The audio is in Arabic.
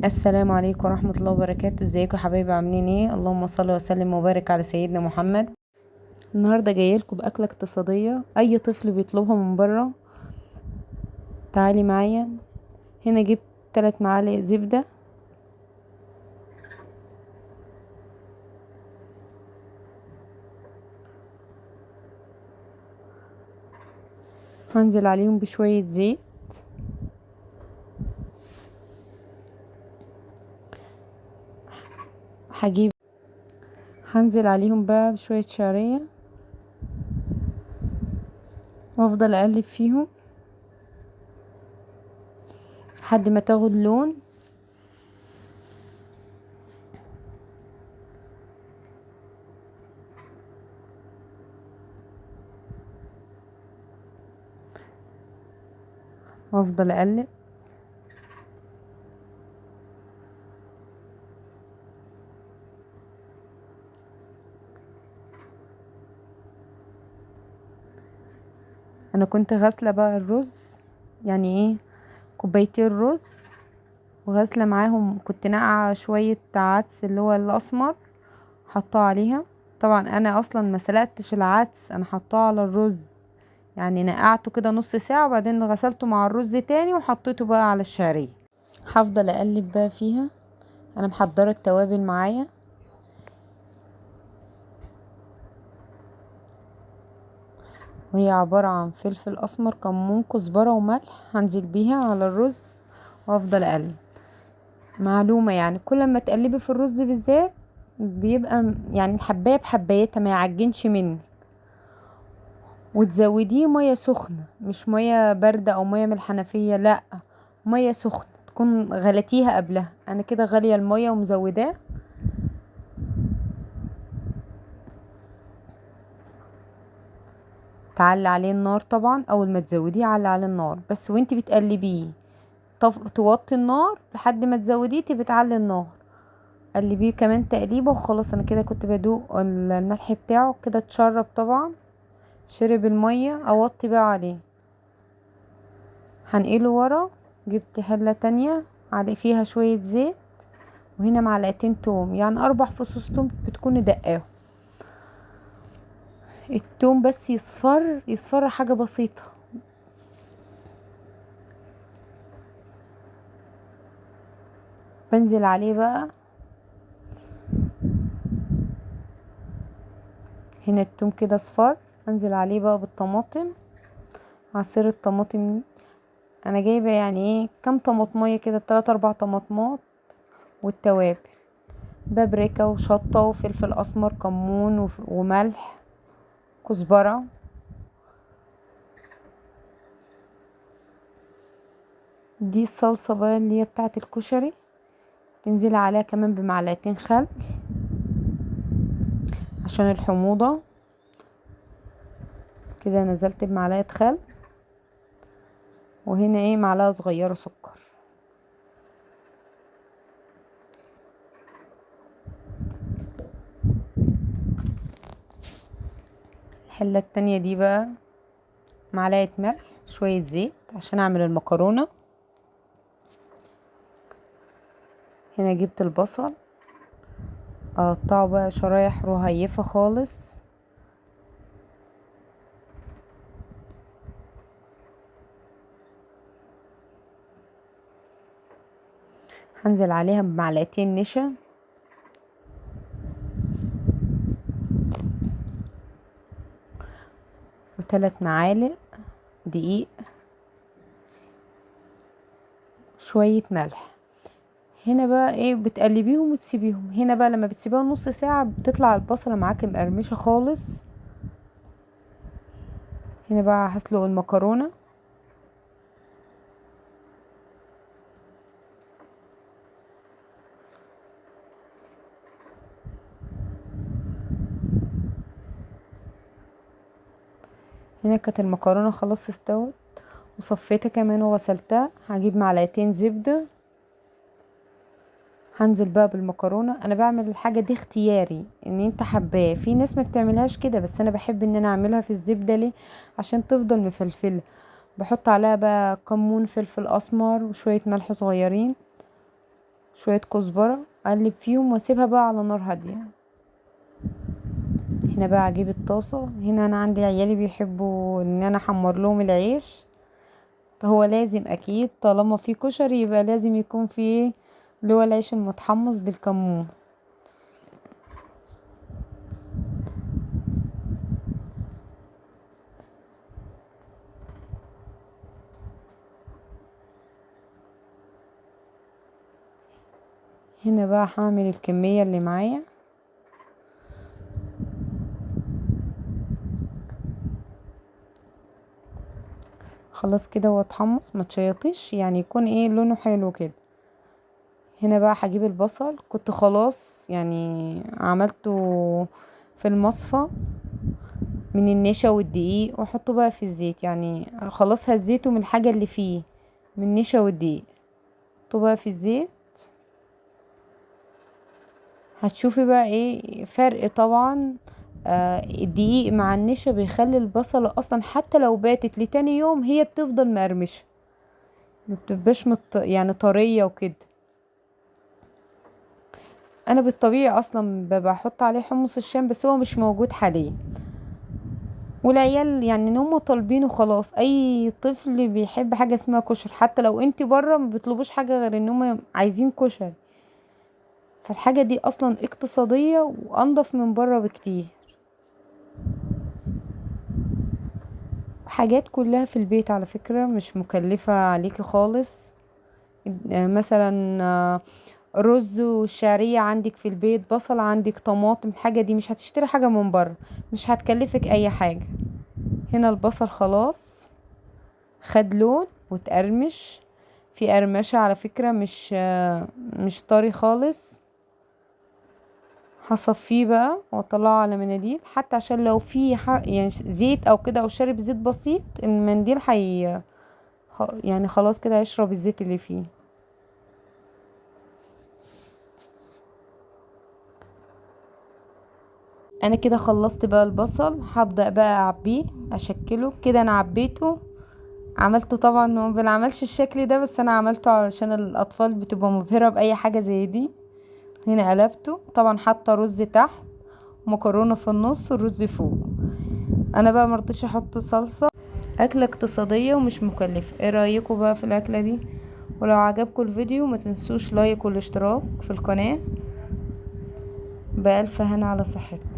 السلام عليكم ورحمة الله وبركاته. ازيكم يا حبايبي؟ عاملين ايه؟ اللهم صل وسلم وبارك على سيدنا محمد. النهارده جايلكم باكله اقتصاديه اي طفل بيطلبها من بره. تعالي معايا. هنا جبت 3 معالق زبده، هنزل عليهم بشويه زيت، هجيب هنزل عليهم بقى بشويه شعريه وافضل اقلب فيهم لحد ما تاخد لون. وافضل اقلب. انا كنت غاسله بقى الرز، يعني ايه، كوبايتين رز، وغاسله معاهم كنت ناقعه شويه عدس اللي هو الاسمر حطاه عليها. طبعا انا اصلا ما سلقتش العدس، انا حطاه على الرز، يعني نقعته كده نص ساعة وبعدين غسلته مع الرز تاني وحطيته بقى على الشعرية. هفضل اقلب بقى فيها. انا محضرة التوابل معايا، وهي عبارة عن فلفل اسمر، كمون، كزبرة وملح. هنزل بيها على الرز وافضل اقلب. معلومة يعني كل ما تقلبي في الرز بالذات بيبقى يعني الحباية بحبايتها ما يعجنش منك. وتزوديه مية سخنة، مش مية باردة او مية من الحنفية، لا، مية سخنة تكون غليتيها قبلها. انا كده غالية المية ومزوداه. تعلي عليه النار طبعا، اول ما تزوديه علي عليه النار بس وانتي بتقلبيه. توطي النار لحد ما تزوديه تبقي تعلي النار. قلبيه كمان تقليبه وخلاص. انا كده كنت بدوق الملح بتاعه كده اتشرب طبعا، شرب المية. اوطي بقى عليه، هنقله ورا. جبت حلة تانية على فيها شوية زيت، وهنا معلقتين توم، يعني 4 فصوص توم بتكوني دقاهم. التوم بس يصفر حاجة بسيطة. بنزل عليه بقى. هنا التوم كده اصفر. انزل عليه بقى بالطماطم، عصير الطماطم. انا جايبه يعني ايه كام طماطميه كده، 3 4 طماطمات. والتوابل، بابريكا وشطه وفلفل اسمر، كمون وملح، كزبره. دي الصلصه بقى اللي هي بتاعه الكشري. تنزلي عليها كمان بمعلقتين خل عشان الحموضه. كده نزلت بمعلقه خل، وهنا ايه معلقه صغيره سكر. الحله التانية دي بقى معلقه ملح، شويه زيت عشان اعمل المكرونه. هنا جبت البصل، اقطعه بقى شرايح رهيفه خالص. هنزل عليها بمعلقتين نشا، و3 معالق دقيق، شوية ملح. هنا بقى ايه بتقلبيهم وتسيبيهم. هنا بقى لما بتسيبيها نص ساعة بتطلع البصلة معاكي مقرمشة خالص. هنا بقى هسلق المكرونة. هنا كانت المكرونة خلاص استوت وصفيتها كمان وغسلتها. هجيب معلقتين زبدة، هنزل بقى بالمكرونة. انا بعمل الحاجة دي اختياري ان انت حباه، في ناس ما بتعملهاش كده بس انا بحب ان انا اعملها في الزبدة. ليه؟ عشان تفضل مفلفلة. بحط عليها بقى كمون، فلفل اسمر، وشوية ملح صغيرين، شوية كزبرة، اقلب فيهم واسيبها بقى على نار هادية. هنا بقى اجيب الطاسة. هنا انا عندي عيالي بيحبوا ان انا احمر لهم العيش، هو لازم اكيد طالما في كشري يبقى لازم يكون في اللي هو العيش المتحمص بالكمون. هنا بقى هعمل الكمية اللي معايا. خلاص كده هو اتحمص، ما تشيطيش يعني، يكون ايه لونه حلو كده. هنا بقى هجيب البصل، كنت خلاص يعني عملته في المصفى من النشا والدقيق، واحطه بقى في الزيت، يعني خلاص هزيته من الحاجة اللي فيه من النشا والدقيق. احطه بقى في الزيت. هتشوفي بقى ايه فرق طبعا. الدقيق مع النشا بيخلي البصلة اصلا حتى لو باتت لتاني يوم هي بتفضل مقرمشة، ما بتبقاش يعني طرية وكده. انا بالطبيعي اصلا بحط عليه حمص الشام بس هو مش موجود حاليا، والعيال يعني ان هم طالبينه خلاص. اي طفل بيحب حاجه اسمها كشري، حتى لو انت بره ما بيطلبوش حاجه غير ان هم عايزين كشري. فالحاجه دي اصلا اقتصاديه وانضف من بره بكتير. حاجات كلها في البيت على فكره، مش مكلفه عليكي خالص. مثلا رز والشعرية عندك في البيت، بصل عندك، طماطم، الحاجة دي مش هتشتري حاجة من بره، مش هتكلفك اي حاجة. هنا البصل خلاص خد لون وتقرمش، في قرمشة على فكرة، مش طري خالص. هصفيه بقى واطلعه على مناديل، حتى عشان لو في يعني زيت او كده او شارب زيت بسيط، المنديل يعني خلاص كده هيشرب الزيت اللي فيه. انا كده خلصت بقى البصل، هبدأ بقى اعبيه اشكله كده. انا عبيته، عملته طبعا، ما بنعملش الشكل ده بس انا عملته علشان الاطفال بتبقى مبهرة باي حاجة زي دي. هنا قلبته، طبعا حاطه رز تحت، مكرونه في النص، الرز فوق. انا بقى مرضتش احط صلصه. اكله اقتصاديه ومش مكلفه. ايه رايكم بقى في الاكله دي؟ ولو عجبكم الفيديو ما تنسوش لايك والاشتراك في القناه. بألف هنا على صحتكم.